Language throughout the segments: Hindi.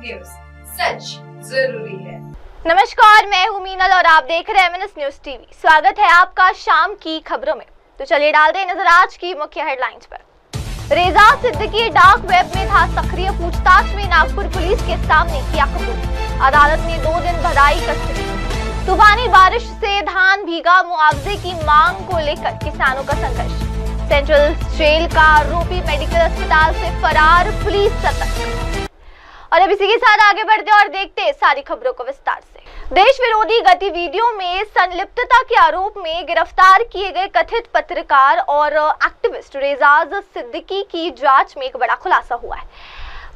न्यूज, सच जरूरी है। नमस्कार, मैं हूं मीनल और आप देख रहे हैं एमएनएस न्यूज टीवी। स्वागत है आपका शाम की खबरों में। तो चलिए डालते हैं नजर आज की मुख्य हेडलाइंस पर। रेजा सिद्दीकी डार्क वेब में था सक्रिय, पूछताछ में नागपुर पुलिस के सामने किया कबूल। अदालत ने 2 दिन बढ़ाई कस्टडी। तूफानी बारिश से धान भीगा, मुआवजे की मांग को लेकर किसानों का संघर्ष। सेंट्रल जेल का आरोपी मेडिकल अस्पताल से फरार, पुलिस सतर्क। और अब इसी के साथ आगे बढ़ते और देखते हैं सारी खबरों को विस्तार से। देश विरोधी गतिविधियों में संलिप्तता के आरोप में गिरफ्तार किए गए कथित पत्रकार और एक्टिविस्ट रेजाज सिद्दीकी की जांच में एक बड़ा खुलासा हुआ है।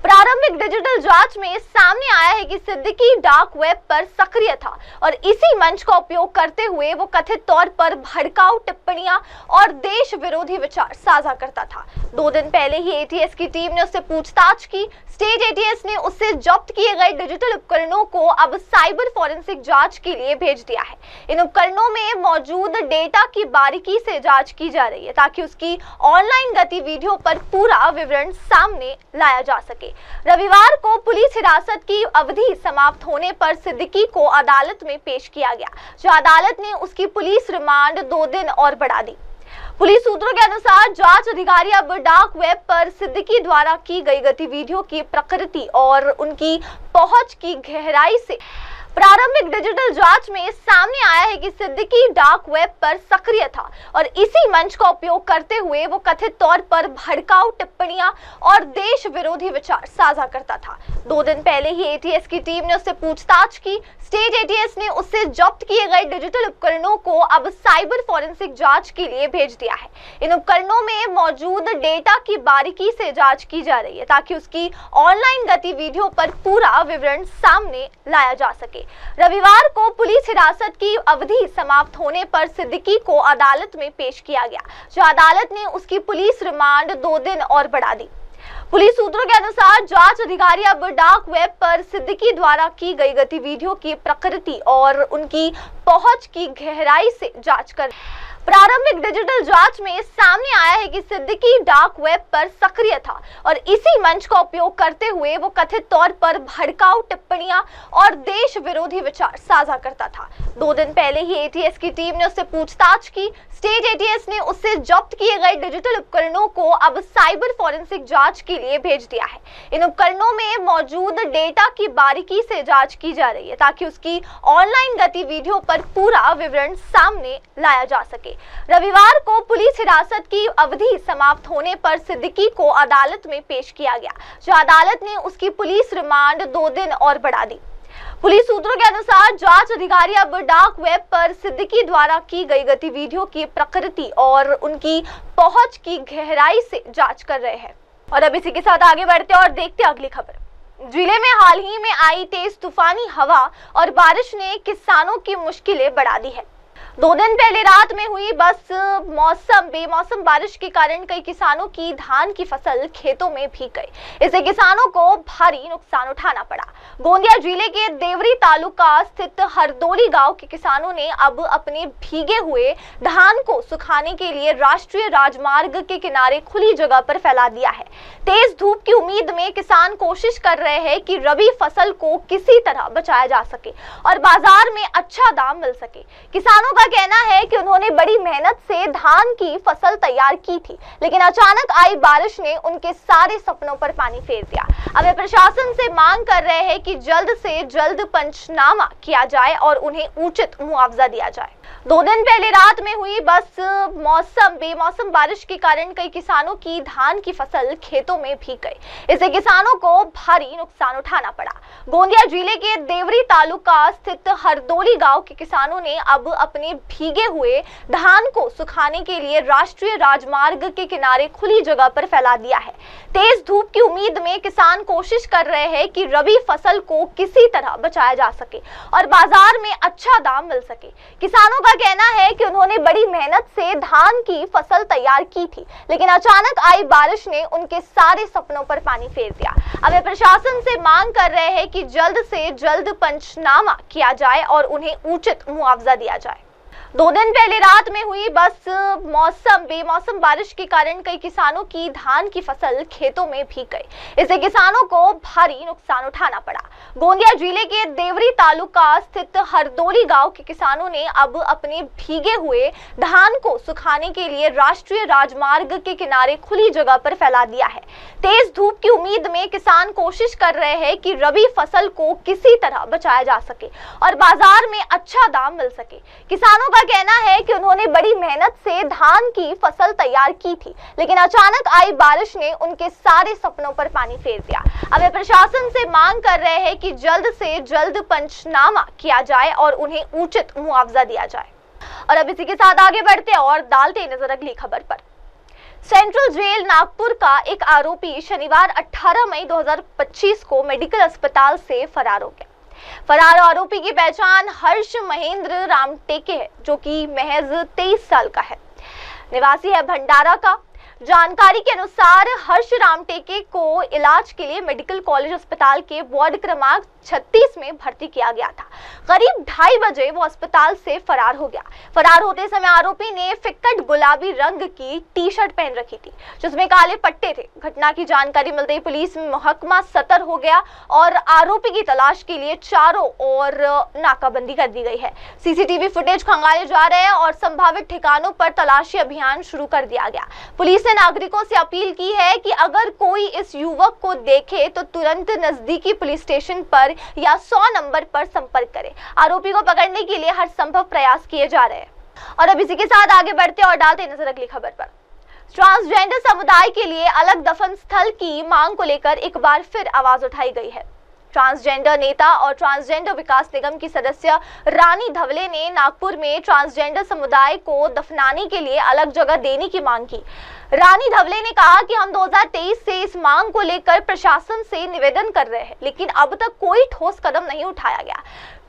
प्रारंभिक डिजिटल जांच में सामने आया है कि सिद्दीकी डार्क वेब पर सक्रिय था और इसी मंच का उपयोग करते हुए वो कथित तौर पर भड़काऊ टिप्पणियां और देश विरोधी विचार साझा करता था। 2 दिन पहले ही एटीएस की टीम ने उससे पूछताछ की। स्टेट एटीएस ने उससे जब्त किए गए डिजिटल उपकरणों को अब साइबर फॉरेंसिक जांच के लिए भेज दिया है। इन उपकरणों में मौजूद डेटा की बारीकी से जांच की जा रही है ताकि उसकी ऑनलाइन गतिविधियों पर पूरा विवरण सामने लाया जा सके। रविवार को पुलिस हिरासत की अवधि समाप्त होने पर सिद्दीकी को अदालत में पेश किया गया, जो अदालत ने उसकी पुलिस रिमांड 2 दिन और बढ़ा दी। पुलिस सूत्रों के अनुसार जांच अधिकारी अब डार्क वेब पर सिद्दीकी द्वारा की गई गतिविधियों की प्रकृति और उनकी पहुंच की गहराई से प्रारंभिक डिजिटल जांच में सामने आया है कि सिद्दीकी डार्क वेब पर सक्रिय था और इसी मंच का उपयोग करते हुए वो कथित तौर पर भड़काऊ टिप्पणियां और देश विरोधी विचार साझा करता था। 2 दिन पहले ही एटीएस की टीम ने उससे पूछताछ की। स्टेट एटीएस ने उससे जब्त किए गए डिजिटल उपकरणों को अब साइबर फॉरेंसिक जांच के लिए भेज दिया है। इन उपकरणों में मौजूद डेटा की बारीकी से जांच की जा रही है ताकि उसकी ऑनलाइन गतिविधियों पर पूरा विवरण सामने लाया जा सके। रविवार को पुलिस हिरासत की अवधि समाप्त होने पर सिद्दीकी को अदालत में पेश किया गया, जो अदालत ने उसकी पुलिस रिमांड 2 दिन और बढ़ा दी। पुलिस सूत्रों के अनुसार जांच अधिकारी अब डार्क वेब पर सिद्दीकी द्वारा की गई गतिविधियों की प्रकृति और उनकी पहुंच की गहराई से जांच कर प्रारंभिक डिजिटल जांच में सामने आया है कि सिद्दीकी डार्क वेब पर सक्रिय था और इसी मंच का उपयोग करते हुए वो कथित तौर पर भड़काऊ टिप्पणियां और देश विरोधी विचार साझा करता था। 2 दिन पहले ही एटीएस की टीम ने उससे पूछताछ की। स्टेट एटीएस ने उससे जब्त किए गए डिजिटल उपकरणों को अब साइबर फॉरेंसिक जांच के लिए भेज दिया है। इन उपकरणों में मौजूद डेटा की बारीकी से जांच की जा रही है ताकि उसकी ऑनलाइन गतिविधियों पर पूरा विवरण सामने लाया जा सके। रविवार को पुलिस हिरासत की अवधि समाप्त होने पर सिद्दीकी को अदालत में पेश किया गया, जो अदालत ने उसकी पुलिस रिमांड 2 दिन और बढ़ा दी। पुलिस सूत्रों के अनुसार जांच अधिकारी अब डार्क वेब पर सिद्दीकी द्वारा की गई गतिविधियों की प्रकृति और उनकी पहुंच की गहराई से जांच कर रहे हैं। और अब इसी के साथ आगे बढ़ते और देखते अगली खबर। जिले में हाल ही में आई तेज तूफानी हवा और बारिश ने किसानों की मुश्किलें बढ़ा दी है। 2 दिन पहले रात में हुई बेमौसम बारिश के कारण कई किसानों की धान की फसल खेतों में भीग गई। इससे किसानों को भारी नुकसान उठाना पड़ा। गोंदिया जिले के देवरी तालुका स्थित हरदोली गांव के किसानों ने अब अपने भीगे हुए धान को सुखाने के लिए राष्ट्रीय राजमार्ग के किनारे खुली जगह पर फैला दिया है। तेज धूप की उम्मीद में किसान कोशिश कर रहे हैं कि रबी फसल को किसी तरह बचाया जा सके और बाजार में अच्छा दाम मिल सके। किसानों का कहना है कि उन्होंने बड़ी मेहनत से धान की फसल तैयार की थी, लेकिन अचानक आई बारिश ने उनके सारे सपनों पर पानी फेर दिया। अब वे प्रशासन से मांग कर रहे हैं कि जल्द से जल्द पंचनामा किया जाए और उन्हें उचित मुआवजा दिया जाए। 2 दिन पहले रात में हुई बेमौसम बारिश के कारण कई किसानों की धान की फसल खेतों में भीग गई। इससे किसानों को भारी नुकसान उठाना पड़ा। गोंदिया जिले के देवरी तालुका स्थित हरदोली गांव के किसानों ने अब अपने भीगे हुए धान को सुखाने के लिए राष्ट्रीय राजमार्ग के किनारे खुली जगह पर फैला दिया है। तेज धूप की उम्मीद में किसान कोशिश कर रहे हैं कि रबी फसल को किसी तरह बचाया जा सके और बाजार में अच्छा दाम मिल सके। किसानों का कहना है कि उन्होंने बड़ी मेहनत से धान की फसल तैयार की थी, लेकिन अचानक आई बारिश ने उनके सारे सपनों पर पानी फेर दिया। अब वे प्रशासन से मांग कर रहे हैं कि जल्द से जल्द पंचनामा किया जाए और उन्हें उचित मुआवजा दिया जाए। 2 दिन पहले रात में हुई बस बेमौसम बारिश के कारण कई किसानों की धान की फसल खेतों में भीग गई। इससे किसानों को भारी नुकसान उठाना पड़ा। गोंदिया जिले के देवरी तालुका स्थित हरदोली गांव के किसानों ने अब अपने भीगे हुए धान को सुखाने के लिए राष्ट्रीय राजमार्ग के किनारे खुली जगह पर फैला दिया है। तेज धूप की उम्मीद में किसान कोशिश कर रहे हैं कि रबी फसल को किसी तरह बचाया जा सके और बाजार में अच्छा दाम मिल सके। किसानों का कहना है कि उन्होंने बड़ी मेहनत से धान की फसल तैयार की थी, लेकिन अचानक आई बारिश ने उनके सारे सपनों पर पानी फेर दिया। अब वे प्रशासन से मांग कर रहे हैं कि जल्द से जल्द पंचनामा किया जाए और उन्हें उचित मुआवजा दिया जाए। और अब इसी के साथ आगे बढ़ते और डालते नजर अगली खबर पर। सेंट्रल जेल नागपुर का एक आरोपी शनिवार 18 मई 2025 को मेडिकल अस्पताल से फरार हो गया। फरार आरोपी की पहचान हर्ष महेंद्र रामटेके है, जो कि महज 23 साल का है, निवासी है भंडारा का। जानकारी के अनुसार हर्ष रामटेके को इलाज के लिए मेडिकल कॉलेज अस्पताल के वार्ड क्रमांक 36 में भर्ती किया गया था। करीब 2:30 बजे वो अस्पताल से फरार हो गया। फरार होते समय आरोपी ने फिक्कट गुलाबी रंग की टी-शर्ट पहन रखी थी, जिसमें काले पट्टे थे। घटना की जानकारी मिलते ही पुलिस महकमा सतर हो गया और आरोपी की तलाश के लिए चारों ओर नाकाबंदी कर दी गई है। सीसीटीवी फुटेज खंगाले जा रहे हैं और संभावित ठिकानों पर तलाशी अभियान शुरू कर दिया गया। पुलिस ने नागरिकों से अपील की है कि अगर कोई इस युवक को देखे तो तुरंत नजदीकी पुलिस स्टेशन पर या 100 नंबर पर संपर्क करें। आरोपी को पकड़ने के लिए हर संभव प्रयास किए जा रहे हैं। और अब इसी के साथ आगे बढ़ते और डालते नजर अगली खबर पर। ट्रांसजेंडर समुदाय के लिए अलग दफन स्थल की मांग को लेकर एक बार फिर आवाज उठाई गई है। ट्रांसजेंडर नेता और ट्रांसजेंडर विकास निगम की सदस्य रानी धवले ने नागपुर में ट्रांसजेंडर समुदाय को दफनाने के लिए अलग जगह देने की मांग की। रानी धवले ने कहा कि हम 2023 से इस मांग को लेकर प्रशासन से निवेदन कर रहे हैं, लेकिन अब तक कोई ठोस कदम नहीं उठाया गया।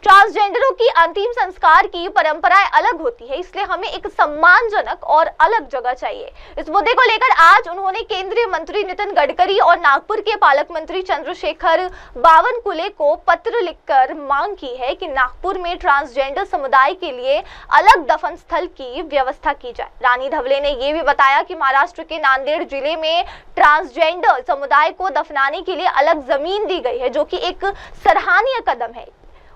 ट्रांसजेंडरों की अंतिम संस्कार की परंपराएं अलग होती है, इसलिए हमें एक सम्मानजनक और अलग जगह चाहिए। इस मुद्दे को लेकर आज उन्होंने केंद्रीय मंत्री नितिन गडकरी और नागपुर के पालक मंत्री चंद्रशेखर बावनकुले को पत्र लिखकर मांग की है कि नागपुर में ट्रांसजेंडर समुदाय के लिए अलग दफन स्थल की व्यवस्था की जाए। रानी धवले ने यह भी बताया कि महाराष्ट्र के नांदेड़ जिले में ट्रांसजेंडर समुदाय को दफनाने के लिए अलग जमीन दी गई है, जो कि एक सराहनीय कदम है।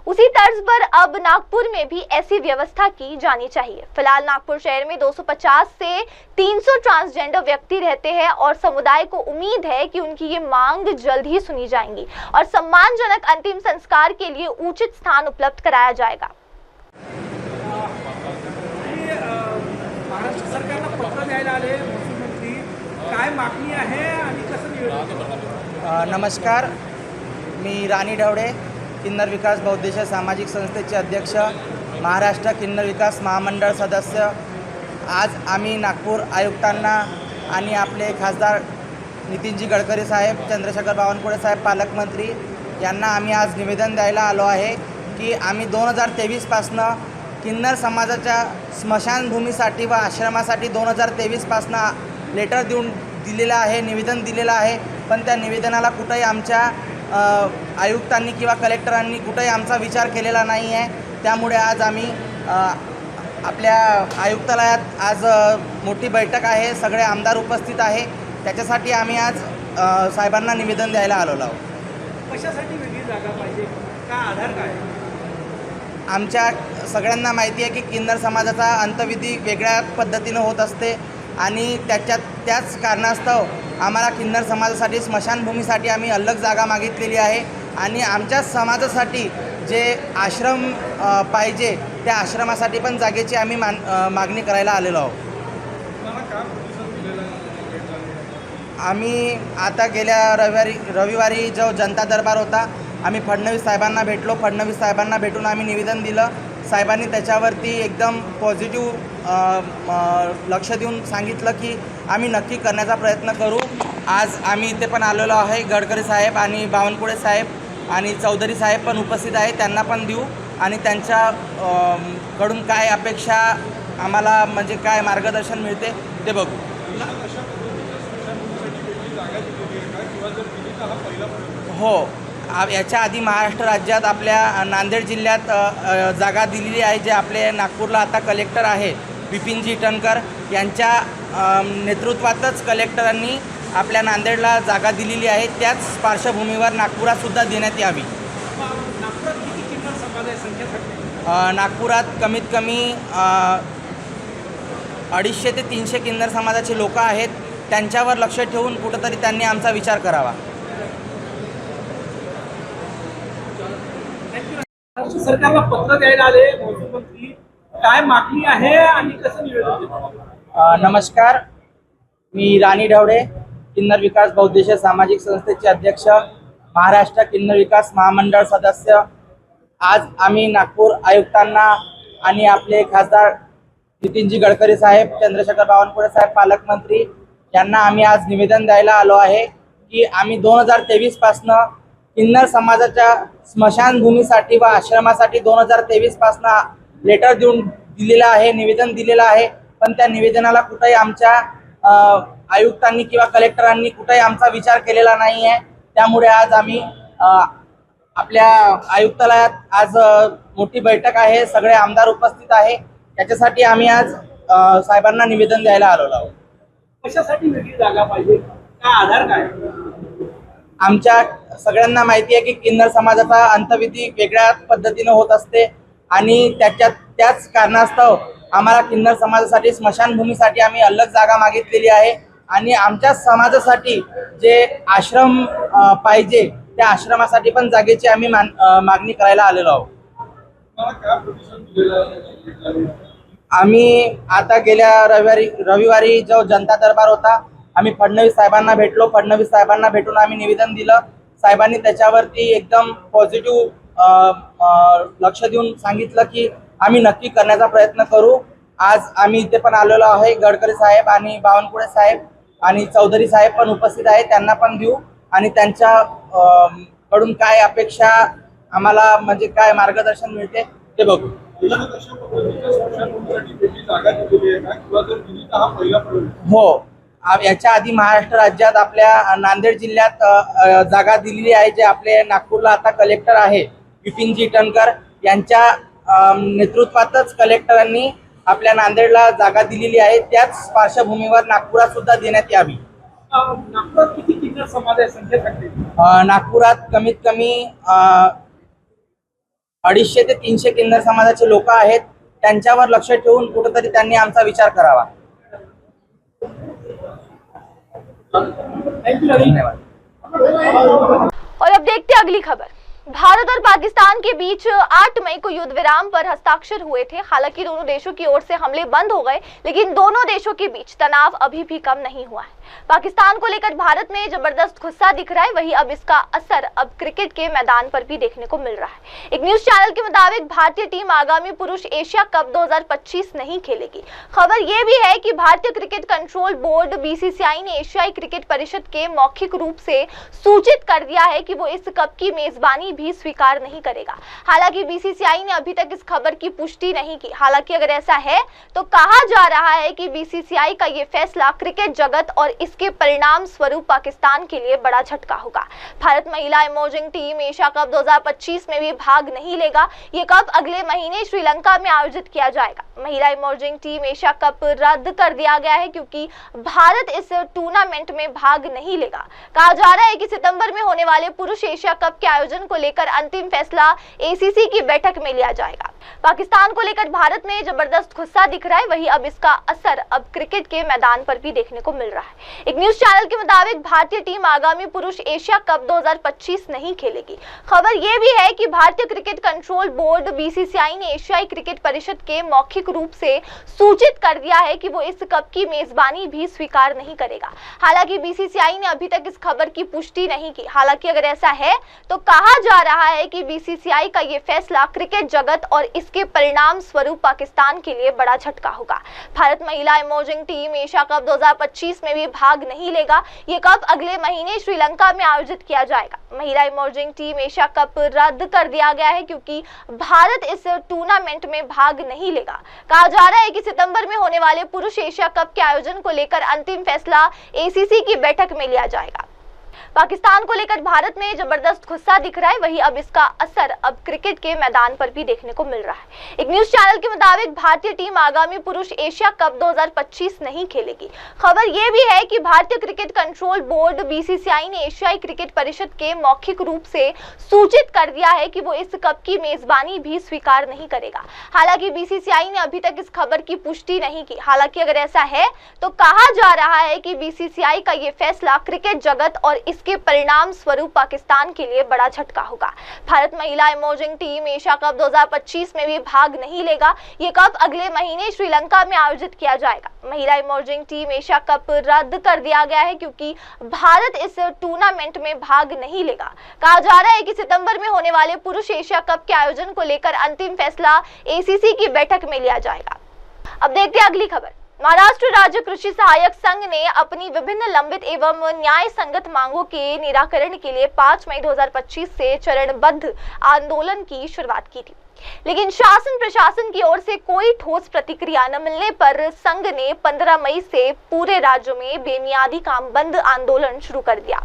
उसी तर्ज पर अब नागपुर में भी ऐसी व्यवस्था की जानी चाहिए। फिलहाल नागपुर शहर में 250 से 300 ट्रांसजेंडर व्यक्ति रहते हैं और समुदाय को उम्मीद है कि उनकी ये मांग जल्द ही सुनी जाएंगी और सम्मानजनक अंतिम संस्कार के लिए उचित स्थान उपलब्ध कराया जाएगा। महाराष्ट्र सरकारला पत्र द्यायला आले मुख्यमंत्री, काय मागणी आहे आणि कसं नियोजन? नमस्कार, मी राणी ढवळे, किन्नर विकास बहुउद्देशीय सामाजिक संस्थेचे अध्यक्ष, महाराष्ट्र किन्नर विकास महामंडळ सदस्य। आज आम्ही नागपूर आयुक्तांना आणि आपले खासदार नितीनजी गडकरी साहेब, चंद्रशेखर बावनकुळे साहेब पालकमंत्री यांना आम्ही आज निवेदन द्यायला आलो आहे की आम्ही 2023 पासनं किन्नर समाजाच्या स्मशानभूमीसाठी व आश्रमासाठी 2023 पासनं लेटर दिलेलं आहे, निवेदन दिलेलं आहे, पण त्या निवेदनाला कुठेही आमच्या आयुक्तांनी किंवा कलेक्टरांनी कुठेही आमचा विचार केलेला नाही आहे। त्यामुळे आज आम्ही आपल्या आयुक्तालयात आज मोठी बैठक आहे, सगळे आमदार उपस्थित आहे, त्याच्यासाठी आम्ही आज साहेबांना निवेदन द्यायला आलेलो आहोत। कशासाठी वेगळी जागा पाहिजे, का आधार काय? आमच्या सगळ्यांना माहिती आहे की किन्नर समाजाचा अंत्यविधी वेगळ्या पद्धतीनं होत असते आणि त्याच कारणास्तव आम्हाला किन्नर समाजासाठी स्मशानभूमीसाठी आम्ही अलग जागा मागितलेली आहे आणि आमच्या समाजासाठी जे आश्रम पाहिजे त्या आश्रमासाठी पण जागेची आम्ही मागणी करायला आलेलो आहोत। आम्ही आता गेल्या रविवारी जो जनता दरबार होता, आम्ही फडणवीस साहेबांना भेटलो। फडणवीस साहेबांना भेटून आम्ही निवेदन दिलं। साहेबांनी त्याच्यावरती एकदम पॉझिटिव्ह लक्ष देऊन सांगितलं की आम्ही नक्की करण्याचा प्रयत्न करू। आज आम्ही इथे पण आलेलो आहे, गडकरी साहेब आणि बावनकुळे साहेब आणि चौधरी साहेब पण उपस्थित आहे, त्यांना पण देऊ आणि त्यांच्या कडून काय अपेक्षा आम्हाला म्हणजे काय मार्गदर्शन मिळते ते बघू। हो, याच्या आधी महाराष्ट्र राज्यात आपल्या नांदेड जिल्ह्यात जागा दिलेली आहे. जे आपले नागपूरला आता कलेक्टर आहे विपिनजी इटनकर यांच्या नेतृत्वातच कलेक्टरांनी आपल्या नांदेडला जागा दिलेली आहे. त्याच पार्श्वभूमीवर नागपुरातसुद्धा देण्यात यावी. नागपुरात किती किन्नर समाज आहे संख्या सांगते? नागपुरात कमीत कमी 250 ते 300 किन्नर समाजाचे लोक आहेत. त्यांच्यावर लक्ष ठेवून कुठंतरी त्यांनी आमचा विचार करावा. महाराष्ट्र सरकारला पत्र द्यायला आले महसूल मंत्री, काय मागणी आहे आणि कसं निवेदन? नमस्कार, मी राणी ढवळे, किन्नर विकास बहुउद्देशीय सामाजिक संस्थेचे अध्यक्ष, महाराष्ट्र किन्नर विकास महामंडळ सदस्य. आज आम्ही नागपूर आयुक्तांना आणि आपले खासदार नितीनजी गडकरी साहेब, चंद्रशेखर बावनकुळे साहेब पालकमंत्री यांना आम्ही आज निवेदन द्यायला आलो आहे की आम्ही 2023 पासनं किन्नर समाजाच्या स्मशानभूमीसाठी व आश्रमासाठी 2023 पासनं लेटर दिलेलं आहे, निवेदन दिलेलं आहे. पण त्या निवेदनाला कुठेही आमच्या आयुक्तांनी किंवा कलेक्टरांनी कुठेही आमचा विचार केलेला नाही आहे. त्यामुळे आज आम्ही आपल्या आयुक्तालयात आज मोठी बैठक आहे, सगळे आमदार उपस्थित आहे. त्याच्यासाठी आम्ही आज साहेबांना निवेदन द्यायला आलो आहोत. कशासाठी वेगळी जागा पाहिजे, काय आधार काय? आमच्या सगळ्यांना माहिती आहे की किन्नर समाजाचा अंत्यविधी वेगळ्या पद्धतीनं होत असते आणि त्याच कारणास्तव आम्हाला किन्नर समाजासाठी स्मशानभूमीसाठी आम्ही अलग जागा मागितलेली आहे. आणि आमच्या समाजासाठी जे आश्रम पाहिजे त्या आश्रमासाठी पण जागेची आम्ही मागणी करायला आलेलो आहोत. आम्ही आता गेल्या रविवारी जो जनता दरबार होता, आम्ही फडणवीस साहेबांना भेटलो. फडणवीस साहेबांना भेटून आम्ही निवेदन दिलं. साहेबांनी त्याच्यावरती एकदम पॉझिटिव्ह लक्ष देऊन सांगितलं की आम्ही नक्की करण्याचा प्रयत्न करू. आज आम्ही इथे पण आलेलो आहे. गडकरी साहेब आणि बावनकुळे साहेब आणि चौधरी साहेब पण उपस्थित आहे. त्यांना पण देऊ आणि त्यांच्या कडून काय अपेक्षा आम्हाला म्हणजे काय मार्गदर्शन मिळते ते बघू. हो, याच्या आधी महाराष्ट्र राज्यात आपल्या नांदेड जिल्ह्यात जागा दिलेली आहे. जे आपले नागपूरला आता कलेक्टर आहे विपिनजी इटनकर यांच्या नेतृत्वातच कलेक्टरांनी आपल्या नांदेडला जागा दिलेली आहे. त्याच पार्श्वभूमीवर नागपुरात सुद्धा देण्यात यावी. नागपुरात किती किन्नर समाज आहे संख्या सांगते? नागपुरात कमीत कमी 250 ते 300 किन्नर समाजाचे लोक आहेत. त्यांच्यावर लक्ष ठेवून कुठंतरी त्यांनी आमचा विचार करावा. धन्यवाद. और अब देखते अगली खबर। भारत और पाकिस्तान के बीच 8 मई को युद्ध विराम पर हस्ताक्षर हुए थे। हालांकि दोनों देशों की ओर से हमले बंद हो गए, लेकिन दोनों देशों के बीच तनाव अभी भी कम नहीं हुआ है। पाकिस्तान को लेकर भारत में जबरदस्त गुस्सा दिख रहा है, वहीं अब इसका असर अब क्रिकेट के मैदान पर भी देखने को मिल रहा है। एक न्यूज चैनल के मुताबिक भारतीय टीम आगामी पुरुष एशिया कप 2025 नहीं खेलेगी। खबर यह भी है कि भारतीय क्रिकेट कंट्रोल बोर्ड बीसीसीआई ने एशियाई क्रिकेट परिषद के मौखिक रूप से सूचित कर दिया है कि वो इस कप की मेजबानी भी स्वीकार नहीं करेगा। हालांकि बीसीसीआई ने अभी तक इस खबर की पुष्टि नहीं की। हालांकि अगर ऐसा है तो कहा जा रहा है कि बीसीसीआई का ये फैसला क्रिकेट जगत और इसके परिणाम स्वरूप पाकिस्तान के लिए बड़ा झटका होगा। भारत महिला इमर्जिंग टीम एशिया कप 2025 में भी भाग नहीं लेगा। ये कप अगले महीने श्रीलंका में आयोजित किया जाएगा। महिला इमर्जिंग टीम एशिया कप रद्द कर दिया गया है क्योंकि भारत इस टूर्नामेंट में भाग नहीं लेगा। कहा जा रहा है कि सितंबर में होने वाले पुरुष एशिया कप के आयोजन को लेकर अंतिम फैसला एसीसी की बैठक में लिया जाएगा। पाकिस्तान को लेकर भारत में जबरदस्त गुस्सा दिख रहा है, वहीं अब इसका असर अब क्रिकेट के मैदान पर भी देखने को मिल रहा है। एक न्यूज चैनल के मुताबिक भारतीय टीम आगामी पुरुष एशिया कप 2025 नहीं खेलेगी। खबर यह भी है कि भारतीय क्रिकेट कंट्रोल बोर्ड बीसीसीआई ने एशियाई क्रिकेट परिषद के मौखिक रूप से सूचित कर दिया है कि वो इस कप की मेजबानी भी स्वीकार नहीं करेगा। हालांकि बीसीसीआई ने अभी तक इस खबर की पुष्टि नहीं की। हालांकि अगर ऐसा है तो कहा जा रहा है कि बीसीसीआई का ये फैसला क्रिकेट जगत और इसके परिणाम स्वरूप पाकिस्तान के लिए बड़ा झटका होगा। भारत महिला इमर्जिंग टीम एशिया कप 2025 में भी भाग नहीं लेगा। ये कप अगले महीने श्रीलंका में आयोजित किया जाएगा। महिला इमर्जिंग टीम एशिया कप रद्द कर दिया गया है क्योंकि भारत इस टूर्नामेंट में भाग नहीं लेगा। कहा जा रहा है कि सितंबर में होने वाले पुरुष एशिया कप के आयोजन को लेकर अंतिम फैसला एसीसी की बैठक में लिया जाएगा। पाकिस्तान को लेकर भारत में जबरदस्त गुस्सा दिख रहा है, वहीं अब इसका असर अब क्रिकेट के मैदान पर भी देखने को मिल रहा है। एक न्यूज चैनल के मुताबिक भारतीय टीम आगामी पुरुष एशिया कप 2025 नहीं खेलेगी। खबर यह भी है कि भारतीय क्रिकेट कंट्रोल बोर्ड बीसीसीआई ने एशियाई क्रिकेट परिषद के मौखिक रूप से सूचित कर दिया है कि वो इस कप की मेजबानी भी स्वीकार नहीं करेगा। हालांकि बीसीसीआई ने अभी तक इस खबर की पुष्टि नहीं की। हालांकि अगर ऐसा है तो कहा जा रहा है कि बीसीसीआई का ये फैसला क्रिकेट जगत और इसके परिणाम स्वरूप पाकिस्तान के लिए बड़ा झटका होगा। भारत महिला इमर्जिंग टीम एशिया कप 2025 में भी भाग नहीं लेगा। ये कप अगले महीने श्रीलंका में आयोजित किया जाएगा। महिला इमर्जिंग टीम एशिया कप रद्द कर दिया गया है क्योंकि भारत इस टूर्नामेंट में भाग नहीं लेगा। कहा जा रहा है कि सितंबर में होने वाले पुरुष एशिया कप के आयोजन को लेकर अंतिम फैसला एसीसी की बैठक में लिया जाएगा। अब देखते हैं अगली खबर। महाराष्ट्र राज्य कृषि सहायक संघ ने अपनी विभिन्न लंबित एवं न्याय संगत मांगों के निराकरण के लिए 5 मई 2025 से चरणबद्ध आंदोलन की शुरुआत की थी, लेकिन शासन प्रशासन की ओर से कोई ठोस प्रतिक्रिया न मिलने पर संघ ने 15 मई से पूरे राज्य में बेमियादी काम बंद आंदोलन शुरू कर दिया।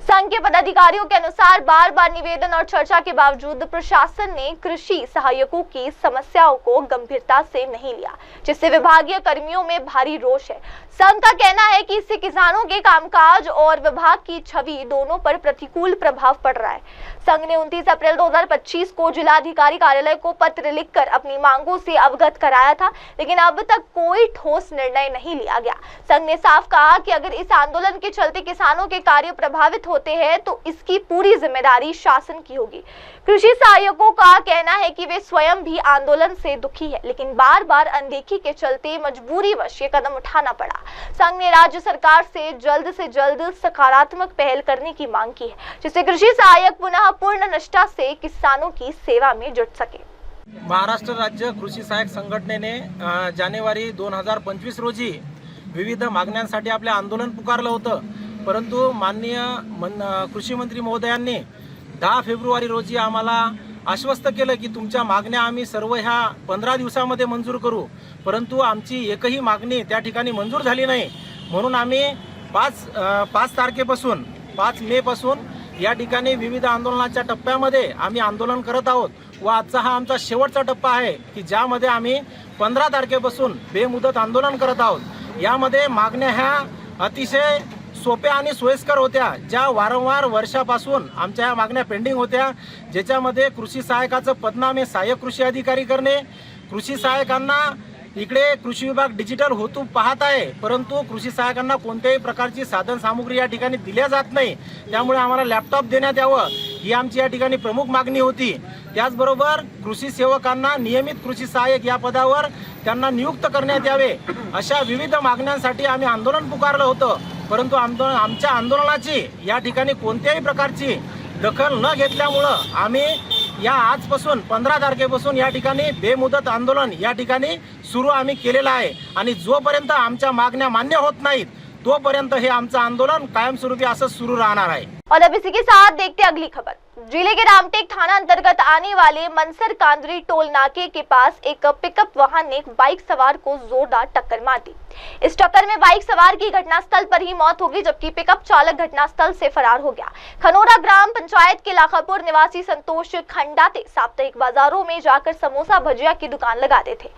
संघ के पदाधिकारियों के अनुसार बार बार निवेदन और चर्चा के बावजूद प्रशासन ने कृषि सहायकों की समस्याओं को गंभीरता से नहीं लिया, जिससे विभागीय कर्मियों में भारी रोष है। संघ का कहना है कि इससे किसानों के कामकाज और विभाग की छवि दोनों पर प्रतिकूल प्रभाव पड़ रहा है। संघ ने 29 अप्रैल 2025 को जिलाधिकारी कार्यालय को पत्र लिखकर अपनी मांगों से अवगत कराया था, लेकिन अब तक कोई ठोस निर्णय नहीं लिया गया। संघ ने साफ कहा कि अगर इस आंदोलन के चलते किसानों के कार्य प्रभावित होते हैं तो इसकी पूरी जिम्मेदारी शासन की होगी। कृषि सहायकों का कहना है कि वे स्वयं भी आंदोलन से दुखी है, लेकिन बार बार अनदेखी के चलते मजबूरीवश ये कदम उठाना पड़ा। संघ ने राज्य सरकार से जल्द सकारात्मक पहल करने की मांग की है, जिससे कृषि सहायक पुनः पूर्ण निष्ठा से किसानों की सेवा में जुट सके। महाराष्ट्र राज्य कृषी सहायक संघटनेने जानेवारी 2025 रोजी विविध मागण्यांसाठी आपले आंदोलन पुकारलं होतं, परंतु माननीय कृषी मंत्री महोदयांनी 10 फेब्रुवारी रोजी आम्हाला आश्वस्त केलं की तुमच्या मागण्या आम्ही सर्व ह्या 15 दिवसामध्ये मंजूर करू, परंतु आमची एकही मागणी त्या ठिकाणी मंजूर झाली नाही। म्हणून आम्ही 5 मे पासून या ठिकाणी विविध आंदोलनाच्या टप्प्यामध्ये आम्ही आंदोलन करत आहोत व आजचा हा आमचा शेवटचा टप्पा आहे की ज्यामध्ये आम्ही 15 तारखेपासून बेमुदत आंदोलन करत आहोत। यामध्ये मागण्या ह्या अतिशय सोप्या आणि सोयीस्कर होत्या, ज्या वारंवार वर्षापासून आमच्या ह्या मागण्या पेंडिंग होत्या, ज्याच्यामध्ये कृषी सहायकाचं पदनामे सहाय्यक कृषी अधिकारी करणे, कृषी सहायकांना इकडे कृषी विभाग डिजिटल होतो पाहत आहे, परंतु कृषी सहायकांना कोणत्याही प्रकारची साधन सामुग्री या ठिकाणी दिल्या जात नाही, त्यामुळे आम्हाला लॅपटॉप देण्यात यावं ही आमची या ठिकाणी प्रमुख मागणी होती। त्याचबरोबर कृषी सेवकांना नियमित कृषी सहाय्यक या पदावर त्यांना नियुक्त करण्यात यावे, अशा विविध मागण्यांसाठी आम्ही आंदोलन पुकारलं होतं, परंतु आमच्या आंदोलनाची या ठिकाणी कोणत्याही प्रकारची दखल न घेतल्यामुळं आम्ही या आजपासून 15 तारखेपासून या ठिकाणी बेमुदत आंदोलन या ठिकाणी सुरू आम्ही केलेलं आहे आणि जोपर्यंत आमच्या मागण्या मान्य होत नाहीत तोपर्यंत हे आमचं आंदोलन कायमस्वरूपी असं सुरू राहणार आहे। और अब इसी के साथ देखते हैं अगली खबर। जिले के रामटेक थाना अंतर्गत आने वाले मनसर कांदरी टोल नाके के पास एक पिकअप वाहन ने एक बाइक सवार को जोरदार टक्कर मार दी। इस टक्कर में बाइक सवार की घटनास्थल पर ही मौत हो गई, जबकि पिकअप चालक घटनास्थल से फरार हो गया। खनोरा ग्राम पंचायत के लाखापुर निवासी संतोष खंडाते साप्ताहिक बाजारों में जाकर समोसा भजिया की दुकान लगाते थे।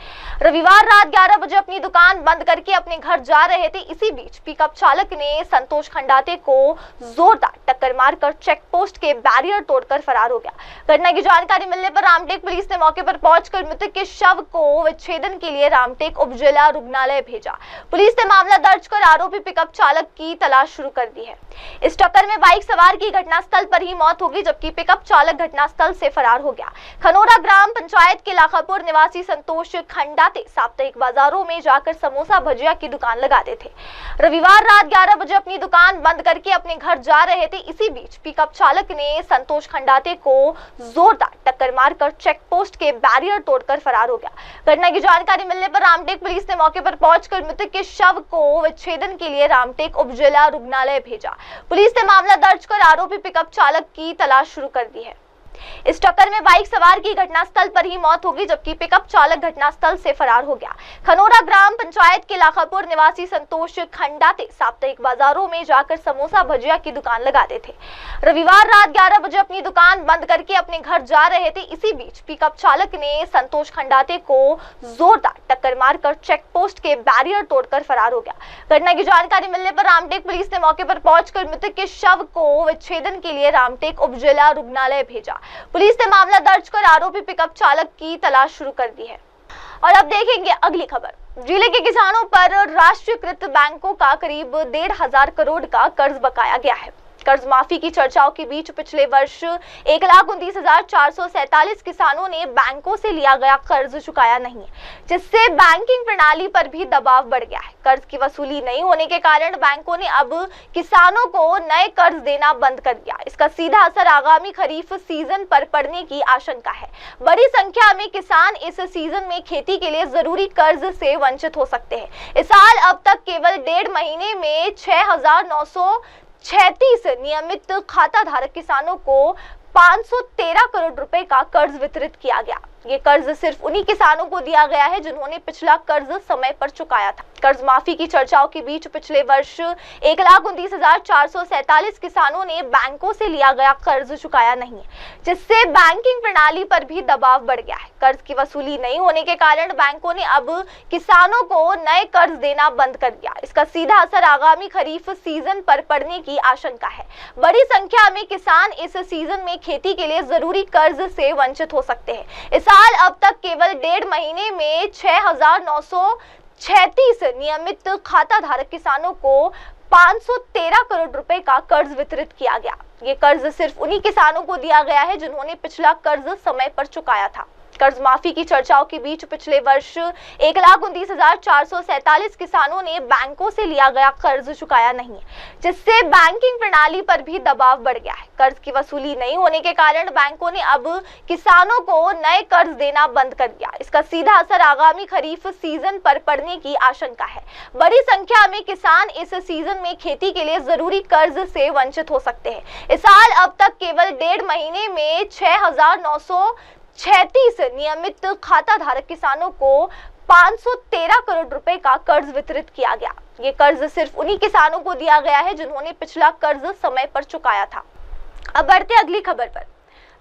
रविवार रात 11 बजे अपनी दुकान बंद करके अपने घर जा रहे थे। इसी बीच पिकअप चालक ने संतोष खंडाते को जोरदार टक्कर मारकर चेक पोस्ट के बैरियर तोड़कर फरार हो गया। घटना की जानकारी मिलने पर रामटेक पुलिस ने मौके पर पहुंचकर मृतक के शव को विच्छेदन के लिए रामटेक उप जिला रुग्णालय भेजा। पुलिस ने मामला दर्ज कर आरोपी पिकअप चालक की तलाश शुरू कर दी है। इस टक्कर में बाइक सवार की घटनास्थल पर ही मौत हो गई, जबकि पिकअप चालक घटनास्थल से फरार हो गया। खनोरा ग्राम पंचायत के लाखापुर निवासी संतोष खंडाते साप्ताहिक बाजारों में जाकर समोसा भजिया की दुकान लगाते थे। रविवार रात 11 बजे अपनी दुकान बंद करके अपने घर जा रहे थे। इसी बीच पिकअप चालक ने संतोष खंडाते को जोरदार टक्कर मारकर चेक पोस्ट के बैरियर तोड़कर फरार हो गया। घटना की जानकारी मिलने पर रामटेक पुलिस ने मौके पर पहुंचकर मृतक के शव को विच्छेदन के लिए रामटेक उप जिला रुग्णालय भेजा। पुलिस ने मामला दर्ज कर आरोपी पिकअप चालक की तलाश शुरू कर दी है। इस टक्कर में बाइक सवार की घटनास्थल पर ही मौत हो गई, जबकि पिकअप चालक घटनास्थल से फरार हो गया। खनौरा ग्राम पंचायत के लाखापुर निवासी संतोष खंडाते साप्ताहिक बाजारों में जाकर समोसा भजिया की दुकान लगाते थे। रविवार रात 11 बजे अपनी दुकान बंद करके अपने घर जा रहे थे। इसी बीच पिकअप चालक ने संतोष खंडाते को जोरदार टक्कर मारकर चेक पोस्ट के बैरियर तोड़कर फरार हो गया। घटना की जानकारी मिलने पर रामटेक पुलिस ने मौके पर पहुंचकर मृतक के शव को विच्छेदन के लिए रामटेक उप जिला रुग्णालय भेजा। पुलिस ने मामला दर्ज कर आरोपी पिकअप चालक की तलाश शुरू कर दी है। और अब देखेंगे अगली खबर। जिले के किसानों पर राष्ट्रीयकृत बैंकों का करीब 1,500 करोड़ का कर्ज बकाया गया है। कर्ज माफी की चर्चाओं के बीच पिछले वर्ष 1,29,447 किसानों ने बैंकों से लिया गया कर्ज चुकाया नहीं है, जिससे बैंकिंग प्रणाली पर भी दबाव बढ़ गया है। कर्ज की वसूली नहीं होने के कारण बैंकों ने अब किसानों को नए कर्ज देना बंद कर दिया। इसका सीधा असर आगामी खरीफ सीजन पर पड़ने की आशंका है। बड़ी संख्या में किसान इस सीजन में खेती के लिए जरूरी कर्ज से वंचित हो सकते हैं। इस साल अब तक केवल 1.5 महीने में 6,936 नियमित खाता धारक किसानों को 513 करोड़ रुपए का कर्ज वितरित किया गया। ये कर्ज सिर्फ उन्हीं किसानों को दिया गया है जिन्होंने पिछला कर्ज समय पर चुकाया था। कर्ज माफी की चर्चाओं के बीच पिछले वर्ष 1,29,447 किसानों ने बैंकों से लिया गया कर्ज चुकाया नहीं है, जिससे बैंकिंग प्रणाली पर भी दबाव बढ़ गया है। कर्ज की वसूली नहीं होने के कारण बैंकों ने अब किसानों को नए कर्ज देना बंद कर दिया। इसका सीधा असर आगामी खरीफ सीजन पर पड़ने की आशंका है। बड़ी संख्या में किसान इस सीजन में खेती के लिए जरूरी कर्ज से वंचित हो सकते हैं। इस साल अब तक केवल 1.5 महीने में 6,936 नियमित खाता धारक किसानों को 513 करोड़ रुपए का कर्ज वितरित किया गया। ये कर्ज सिर्फ उन्हीं किसानों को दिया गया है जिन्होंने पिछला कर्ज समय पर चुकाया था। कर्ज माफी की चर्चाओं के बीच पिछले वर्ष 1,29,447 किसानों ने बैंकों से लिया गया कर्ज चुकाया नहीं है, जिससे बैंकिंग प्रणाली पर भी दबाव बढ़ गया है। कर्ज की वसूली नहीं होने के कारण बैंकों ने अब किसानों को नए कर्ज देना बंद कर दिया। इसका सीधा असर आगामी खरीफ सीजन पर पड़ने की आशंका है। बड़ी संख्या में किसान इस सीजन में खेती के लिए जरूरी कर्ज से वंचित हो सकते हैं। इस साल अब तक केवल 1.5 महीने में 6,936 नियमित खाता धारक किसानों को 513 करोड़ रुपए का कर्ज वितरित किया गया। ये कर्ज सिर्फ उन्हीं किसानों को दिया गया है जिन्होंने पिछला कर्ज समय पर चुकाया था। अब बढ़ते अगली खबर पर।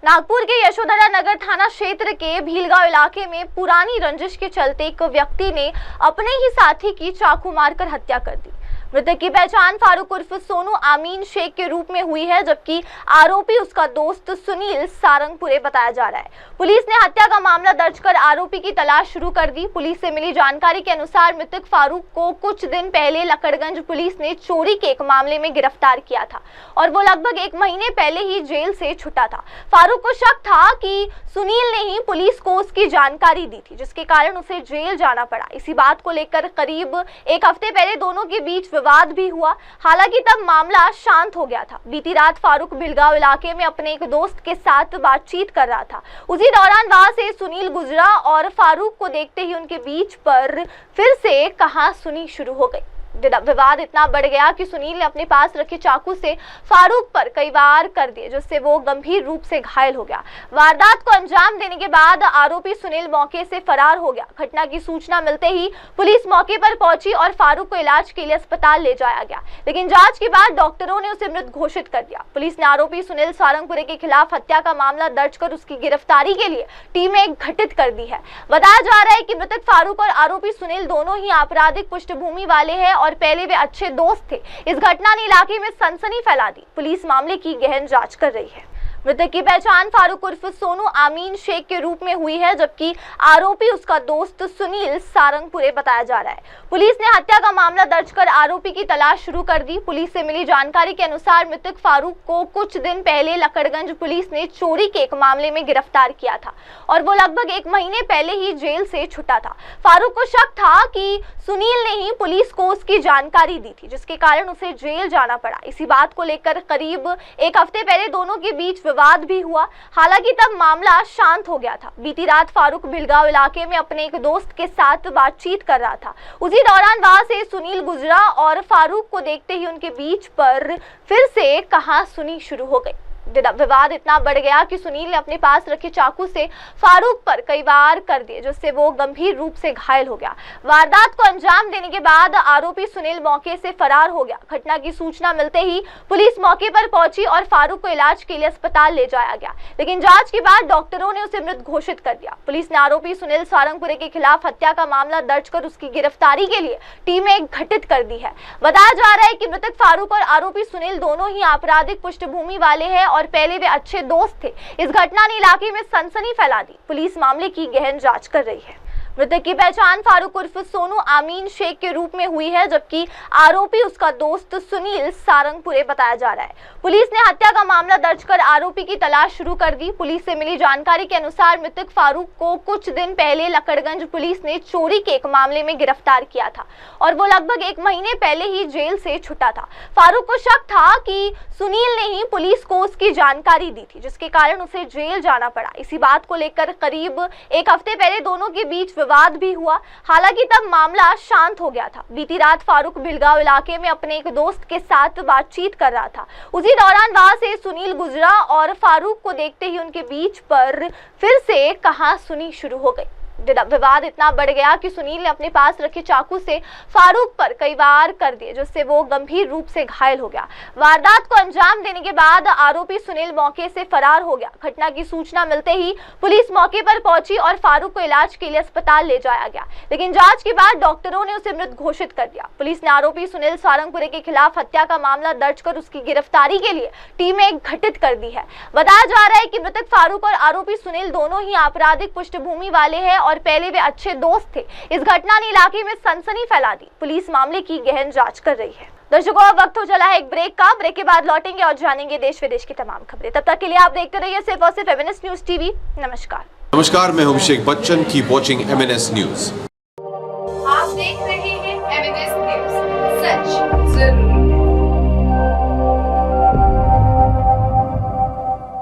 नागपुर के यशोधरा नगर थाना क्षेत्र के भीलगांव इलाके में पुरानी रंजिश के चलते एक व्यक्ति ने अपने ही साथी की चाकू मारकर हत्या कर दी। मृतक की पहचान फारूक उर्फ सोनू आमीन शेख के रूप में हुई है, जबकि आरोपी उसका दोस्त सुनील सारंगपुरे बताया जा रहा है। पुलिस ने हत्या का मामला दर्ज कर आरोपी की तलाश शुरू कर दी। पुलिस से मिली जानकारी के अनुसार मृतक फारूक को कुछ दिन पहले लकड़गंज पुलिस ने चोरी के एक मामले में गिरफ्तार किया था और वो लगभग 1 महीने पहले ही जेल से छूटा था। फारूक को शक था कि सुनील ने ही पुलिस को उसकी जानकारी दी थी, जिसके कारण उसे जेल जाना पड़ा। इसी बात को लेकर करीब 1 हफ्ते पहले दोनों के बीच विवाद भी हुआ। हालांकि तब मामला शांत हो गया था। बीती रात फारूक भीलगांव इलाके में अपने एक दोस्त के साथ बातचीत कर रहा था। उसी दौरान वहां से सुनील गुजरा और फारूक को देखते ही उनके बीच पर फिर से कहासुनी शुरू हो गई। विवाद इतना बढ़ गया कि सुनील ने अपने पास रखे चाकू से फारूक पर कई वार कर दिए, जिससे वो गंभीर रूप से घायल हो गया। वारदात को अंजाम देने के बाद आरोपी सुनील मौके से फरार हो गया। घटना की सूचना मिलते ही पुलिस मौके पर पहुंची और फारूक को इलाज के लिए अस्पताल ले जाया गया, लेकिन जांच के बाद डॉक्टरों ने उसे मृत घोषित कर दिया। पुलिस ने आरोपी सुनील सारंगपुरे के खिलाफ हत्या का मामला दर्ज कर उसकी गिरफ्तारी के लिए टीमें गठित कर दी है। बताया जा रहा है कि मृतक फारूक और आरोपी सुनील दोनों ही आपराधिक पृष्ठभूमि वाले हैं और पहले वे अच्छे दोस्त थे। इस घटना ने इलाके में सनसनी फैला दी। पुलिस मामले की गहन जांच कर रही है। मृतक की पहचान फारूक उर्फ सोनू आमीन शेख के रूप में हुई है, जबकि आरोपी उसका दोस्त सुनील सारंगपुरे बताया जा रहा है। पुलिस ने हत्या का मामला दर्ज कर आरोपी की तलाश शुरू कर दी। पुलिस से मिली जानकारी के अनुसार मृतक फारूक को कुछ दिन पहले लकड़गंज पुलिस ने चोरी के एक मामले में गिरफ्तार किया था और वो लगभग 1 महीने पहले ही जेल से छूटा था। फारूक को शक था कि सुनील ने ही पुलिस को उसकी जानकारी दी थी, जिसके कारण उसे जेल जाना पड़ा। इसी बात को लेकर करीब 1 हफ्ते पहले दोनों के बीच विवाद भी हुआ। हालांकि तब मामला शांत हो गया था। बीती रात फारूक भीलगांव इलाके में अपने एक दोस्त के साथ बातचीत कर रहा था। उसी दौरान वहां से सुनील गुजरा और फारूक को देखते ही उनके बीच पर फिर से कहासुनी शुरू हो गई। विवाद इतना बढ़ गया कि सुनील ने अपने पास रखे चाकू से फारूक पर कई वार कर दिए, जिससे वो गंभीर रूप से घायल हो गया। वारदात को अंजाम देने के बाद आरोपी सुनील मौके से फरार हो गया। घटना की सूचना मिलते ही पुलिस मौके पर पहुंची और फारूक को इलाज के लिए अस्पताल ले जाया गया, लेकिन जांच के बाद डॉक्टरों ने उसे मृत घोषित कर दिया। पुलिस ने आरोपी सुनील सारंगपुरे के खिलाफ हत्या का मामला दर्ज कर उसकी गिरफ्तारी के लिए टीमें गठित कर दी है। बताया जा रहा है कि मृतक फारूक और आरोपी सुनील दोनों ही आपराधिक पृष्ठभूमि वाले हैं और पहले वे अच्छे दोस्त थे। इस घटना ने इलाके में सनसनी फैला दी। पुलिस मामले की गहन जांच कर रही है। मृतक की पहचान फारूक उर्फ सोनू आमीन शेख के रूप में हुई है, जबकि आरोपी उसका दोस्त सुनील सारंगपुरे बताया जा रहा है। पुलिस ने हत्या का मामला दर्ज कर आरोपी की तलाश शुरू कर दी। पुलिस से मिली जानकारी के अनुसार मृतक फारूक को कुछ दिन पहले लकड़गंज पुलिस ने चोरी के एक मामले में गिरफ्तार किया था और वो लगभग 1 महीने पहले ही जेल से छूटा था। फारूक को शक था कि सुनील ने ही पुलिस को उसकी जानकारी दी थी, जिसके कारण उसे जेल जाना पड़ा। इसी बात को लेकर करीब 1 हफ्ते पहले दोनों के बीच विवाद भी हुआ। हालांकि तब मामला शांत हो गया था। बीती रात फारूक बिलगांव इलाके में अपने एक दोस्त के साथ बातचीत कर रहा था। उसी दौरान वहां से सुनील गुजरा और फारूक को देखते ही उनके बीच पर फिर से कहासुनी शुरू हो गई। विवाद इतना बढ़ गया कि सुनील ने अपने पास रखे चाकू से फारूक पर कई वार कर दिए, जिससे वो गंभीर रूप से घायल हो गया। वारदात को अंजाम देने के बाद आरोपी सुनील मौके से फरार हो गया। घटना की सूचना मिलते ही पुलिस मौके पर पहुंची और फारूक को इलाज के लिए अस्पताल ले जाया गया, लेकिन जांच के बाद डॉक्टरों ने उसे मृत घोषित कर दिया। पुलिस ने आरोपी सुनील सारंगपुरे के खिलाफ हत्या का मामला दर्ज कर उसकी गिरफ्तारी के लिए टीमें गठित कर दी है। बताया जा रहा है कि मृतक फारूक और आरोपी सुनील दोनों ही आपराधिक पृष्ठभूमि वाले हैं और पहले वे अच्छे दोस्त थे। इस घटना ने इलाके में सनसनी फैला दी। पुलिस मामले की गहन जांच कर रही है। दर्शकों, अब वक्त हो चला है एक ब्रेक का। ब्रेक के बाद लौटेंगे और जानेंगे देश विदेश की तमाम खबरें। तब तक के लिए आप देखते रहिए सिर्फ और सिर्फ एमएनएस न्यूज टीवी। नमस्कार, मैं हूं Abhishek Bachchan. Keep watching MNS news. आप देख रहे हैं एमएनएस न्यूज, सच जरूर।